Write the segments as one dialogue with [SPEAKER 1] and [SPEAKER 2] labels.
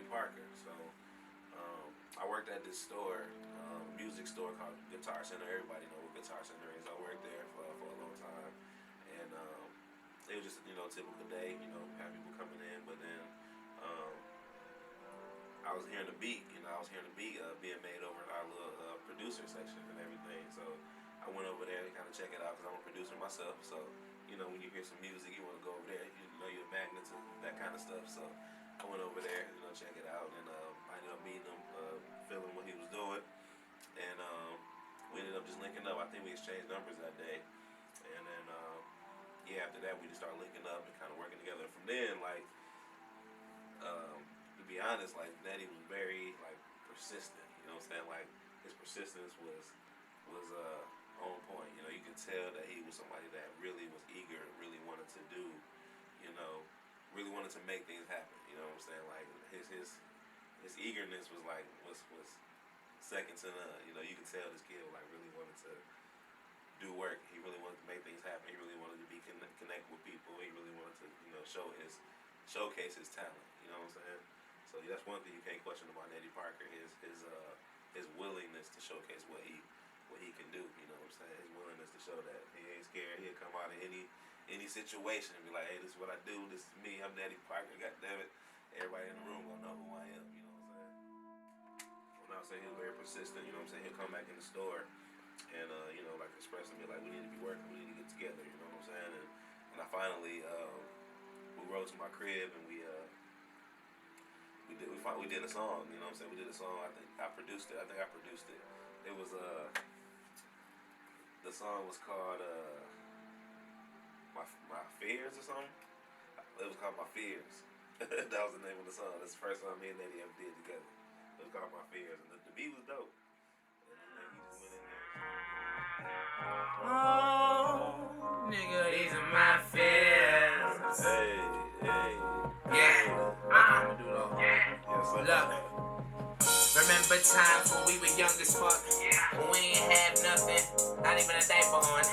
[SPEAKER 1] Parker. So I worked at this store, music store called Guitar Center. Everybody know what Guitar Center is. I worked there for a long time, and it was just typical day. Have people coming in, but then I was hearing the beat. I was hearing the beat being made over in our little producer section and everything. So I went over there to kind of check it out because I'm a producer myself. So when you hear some music, you want to go over there. You're a magnet to that kind of stuff. So I went over there, check it out, and I ended up meeting him, feeling what he was doing, and we ended up just linking up. I think we exchanged numbers that day, and then after that we just started linking up and kind of working together. From then, to be honest, Netty was very persistent. You know what I'm saying? His persistence was on point. You could tell that he was somebody that really was eager, really wanted to do, really wanted to make things happen. You know what I'm saying? His eagerness was was second to none. You could tell this kid really wanted to do work. He really wanted to make things happen. He really wanted to be connect with people. He really wanted to showcase his talent. You know what I'm saying? So that's one thing you can't question about Netty Parker, his willingness to showcase what he can do. You know what I'm saying? His willingness to show that he ain't scared. He'll come out of any situation and be like, hey, this is what I do. This is me. I'm Netty Parker. God damn it. Everybody in the room gonna know who I am. You know what I'm saying? When I was saying he was very persistent. You know what I'm saying? He'll come back in the store and express to me we need to be working. We need to get together. You know what I'm saying? And I finally we rode to my crib and we did a song. You know what I'm saying? We did a song. I think I produced it. It was the song was called my fears or something. It was called My Fears. That was the name of the song. That's the first song me and Netty ever did together. It was called My Fears, and the beat was dope. And then he just went in there.
[SPEAKER 2] Oh, nigga, these are my fears.
[SPEAKER 1] Hey.
[SPEAKER 2] Yeah, I'ma do it all.
[SPEAKER 1] Yes, sir.
[SPEAKER 2] Look. Remember times when we were young as fuck, when we ain't have nothing, not even a diaper on.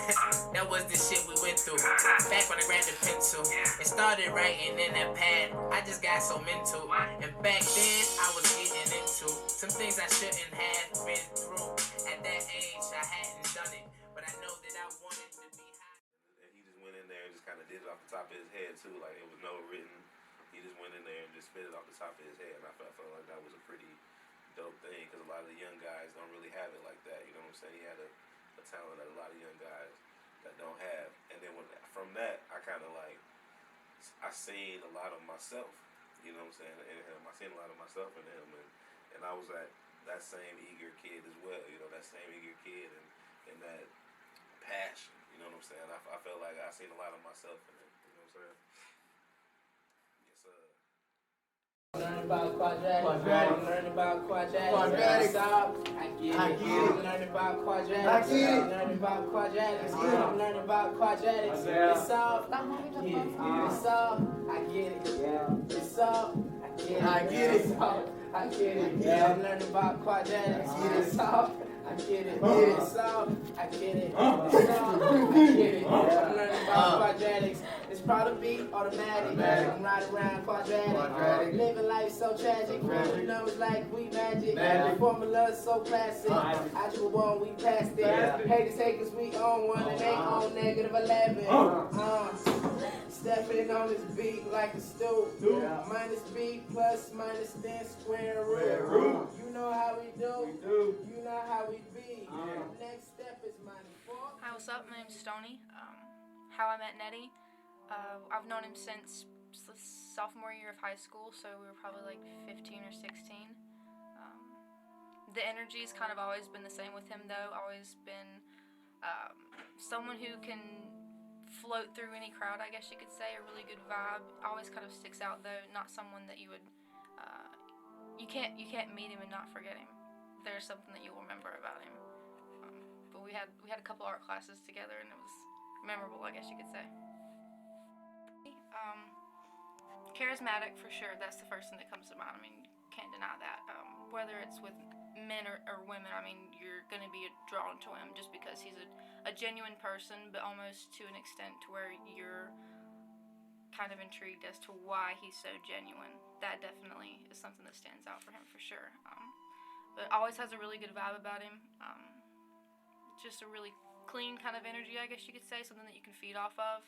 [SPEAKER 2] That was the shit we went through. Back when I grabbed a pencil and started writing in that pad, I just got so mental. And back then, I was getting into some things I shouldn't have been through. At that age, I hadn't done it, but I know that I wanted to be high.
[SPEAKER 1] And he just went in there and just kind of did it off the top of his head too, it was no written. He just went in there and just spit it off the top of his head, and I felt like that was a pretty dope thing because a lot of the young guys don't really have it like that. You know what I'm saying? He had a talent that a lot of young guys that don't have. And then from that, I kind of I seen a lot of myself. You know what I'm saying? In him, I seen a lot of myself in him, and I was that same eager kid as well. That same eager kid and that passion. You know what I'm saying? I felt like I seen a lot of myself in him. You know what I'm saying? Yes, sir.
[SPEAKER 3] Learn about quadratics. Learn about quadratics. Stop. I get it. Learn about quadratics. Learn about quadratics. I'm learning about quadratics. It's all. It's all. I get it. It's all. I get it. I get it. I'm learning about quadratics. It's all. I get it. It's all. I get it. It's all. I get it. I'm learning about quadratics. It's probably automatic. I'm riding around quadratic. Living life so tragic. Numbers like we magic. The formula so classic. Algebra 1, we passed it. Haters hate cause we own one and they own negative 11. Stepping on this beat like a stool. Minus B plus minus then square root. You know how we do. You know how we be. Next step is minus 4.
[SPEAKER 4] Hi, what's up? My name's Stoney. How I met Netty. I've known him since the sophomore year of high school, so we were probably 15 or 16. The energy's kind of always been the same with him, though. Always been someone who can float through any crowd, I guess you could say. A really good vibe. Always kind of sticks out, though. Not someone that you would you can't meet him and not forget him. There's something that you'll remember about him. But we had a couple art classes together, and it was memorable, I guess you could say. Charismatic for sure. That's the first thing that comes to mind. I mean, can't deny that. Whether it's with men or women, I mean, you're going to be drawn to him just because he's a genuine person, but almost to an extent to where you're kind of intrigued as to why he's so genuine. That definitely is something that stands out for him for sure. But always has a really good vibe about him. Just a really clean kind of energy, I guess you could say, something that you can feed off of.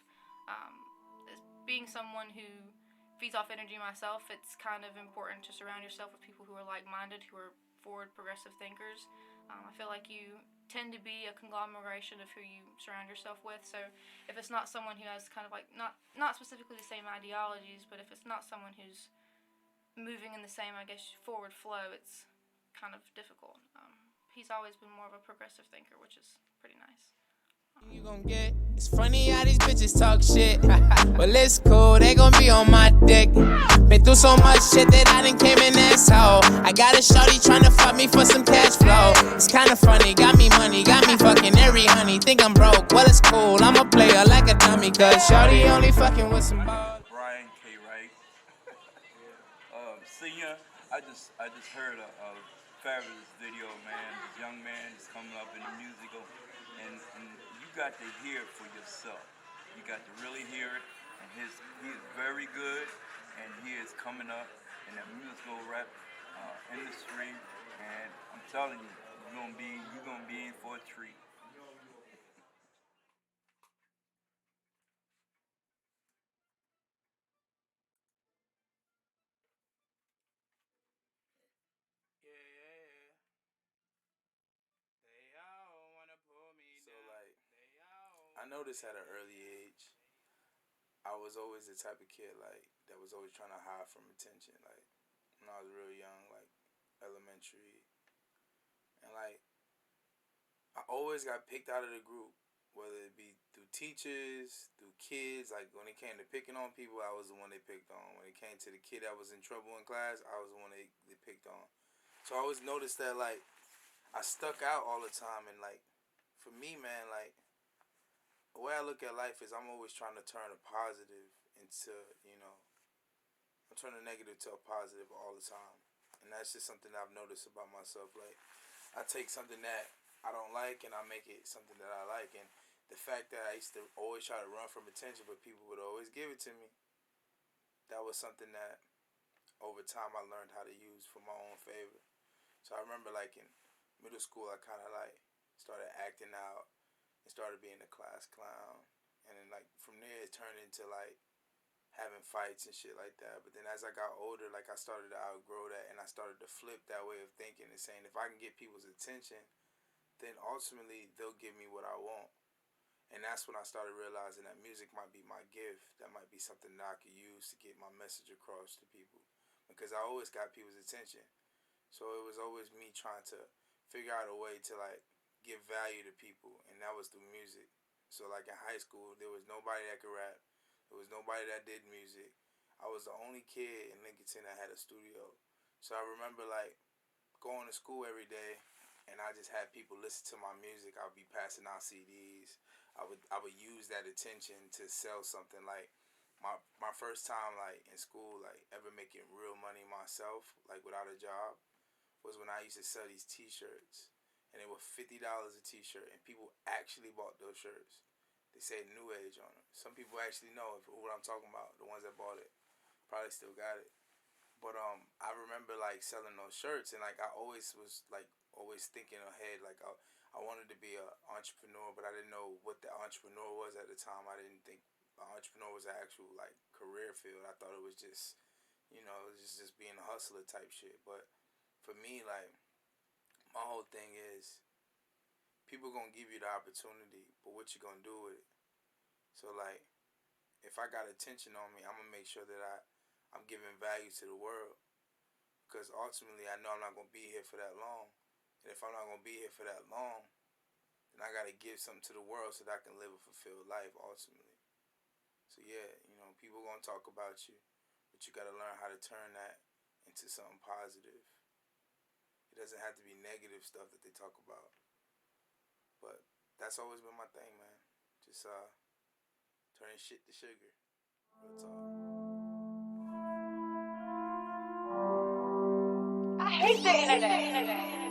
[SPEAKER 4] As being someone who feeds off energy myself, it's kind of important to surround yourself with people who are like-minded, who are forward, progressive thinkers. I feel like you tend to be a conglomeration of who you surround yourself with. So if it's not someone who has kind of like not specifically the same ideologies, but if it's not someone who's moving in the same, I guess, forward flow, it's kind of difficult. He's always been more of a progressive thinker, which is pretty nice.
[SPEAKER 2] You gon' get, it's funny how these bitches talk shit. Well, it's cool, they gon' be on my dick. Been through so much shit that I done came in this hole. I got a shorty tryna fuck me for some cash flow. It's kinda funny, got me money, got me fucking every honey. Think I'm broke, well it's cool, I'm a player like a dummy. Cause shorty only fucking with some balls.
[SPEAKER 5] Brian K. Wright. Senior, I just heard a fabulous video, man. This young man is coming up in the musical, and you got to hear it for yourself. You got to really hear it, and he is very good, and he is coming up in the musical rap industry, and I'm telling you, you're gonna be in for a treat.
[SPEAKER 6] I noticed at an early age, I was always the type of kid like that was always trying to hide from attention. Like when I was real young, like elementary, and like I always got picked out of the group, whether it be through teachers, through kids. Like when it came to picking on people, I was the one they picked on. When it came to the kid that was in trouble in class, I was the one they picked on. So I always noticed that like I stuck out all the time, and like for me, man, like. The way I look at life is I'm always trying to turn a positive into, I'm turning a negative to a positive all the time. And that's just something that I've noticed about myself. Like, I take something that I don't like and I make it something that I like. And the fact that I used to always try to run from attention, but people would always give it to me, that was something that over time I learned how to use for my own favor. So I remember like in middle school, I kind of like started acting out. And started being a class clown, and then like from there it turned into like having fights and shit like that. But then as I got older, like I started to outgrow that, and I started to flip that way of thinking and saying if I can get people's attention, then ultimately they'll give me what I want. And that's when I started realizing that music might be my gift. That might be something that I could use to get my message across to people, because I always got people's attention. So it was always me trying to figure out a way to like give value to people, and that was through music. So like in high school, there was nobody that could rap. There was nobody that did music. I was the only kid in Lincolnton that had a studio. So I remember like going to school every day, and I just had people listen to my music. I would be passing out CDs. I would use that attention to sell something. Like my first time like in school, like ever making real money myself, like without a job, was when I used to sell these T-shirts. And they were $50 a T-shirt, and people actually bought those shirts. They said New Age on them. Some people actually know what I'm talking about. The ones that bought it probably still got it. But I remember like selling those shirts, and like I always was like always thinking ahead. Like I wanted to be an entrepreneur, but I didn't know what the entrepreneur was at the time. I didn't think an entrepreneur was an actual like career field. I thought it was just, it was just being a hustler type shit. But for me, like. My whole thing is, people gonna give you the opportunity, but what you gonna do with it? So like, if I got attention on me, I'm gonna make sure that I'm giving value to the world, because ultimately I know I'm not gonna be here for that long, and if I'm not gonna be here for that long, then I gotta give something to the world so that I can live a fulfilled life ultimately. So yeah, people gonna talk about you, but you gotta learn how to turn that into something positive. It doesn't have to be negative stuff that they talk about. But that's always been my thing, man. Just turning shit to sugar. Real talk.
[SPEAKER 7] I hate the internet.